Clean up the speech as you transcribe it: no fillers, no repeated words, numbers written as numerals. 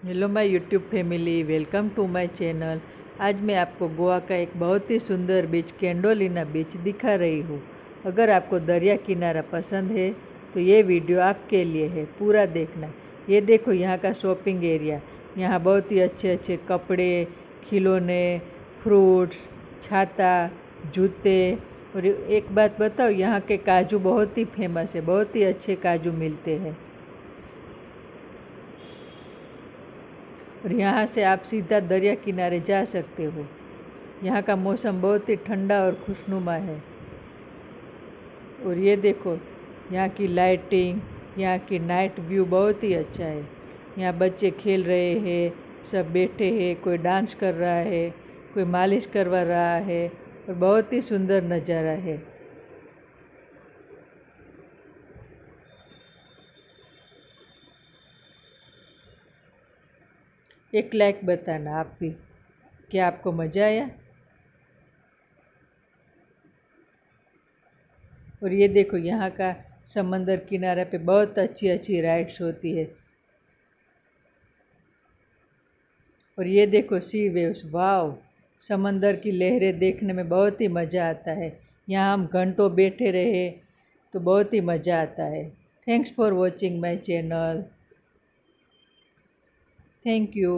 Hello my YouTube family, welcome to my channel. आज मैं आपको गोवा का एक बहुत ही सुंदर बीच कैंडोलिना बीच दिखा रही हूँ। अगर आपको दरिया किनारा पसंद है तो ये वीडियो आपके लिए है, पूरा देखना। ये देखो यहाँ का शॉपिंग एरिया। यहाँ बहुत ही अच्छे अच्छे कपड़े, खिलौने, फ्रूट्स, छाता, जूते। और एक बात बताओ, यहाँ के काजू बहुत ही फेमस है, बहुत ही अच्छे काजू मिलते हैं। और यहाँ से आप सीधा दरिया किनारे जा सकते हो। यहाँ का मौसम बहुत ही ठंडा और खुशनुमा है। और ये देखो, यहाँ की लाइटिंग, यहाँ की नाइट व्यू बहुत ही अच्छा है। यहाँ बच्चे खेल रहे हैं, सब बैठे हैं, कोई डांस कर रहा है, कोई मालिश करवा रहा है। और बहुत ही सुंदर नज़ारा है। एक लाइक बताना आप भी। क्या आपको मज़ा आया? और ये देखो, यहाँ का समंदर किनारे पे बहुत अच्छी अच्छी राइड्स होती है। और ये देखो सी वेव्स, वाव! समंदर की लहरें देखने में बहुत ही मज़ा आता है। यहाँ हम घंटों बैठे रहे तो बहुत ही मज़ा आता है। Thanks for watching my channel. Thank you.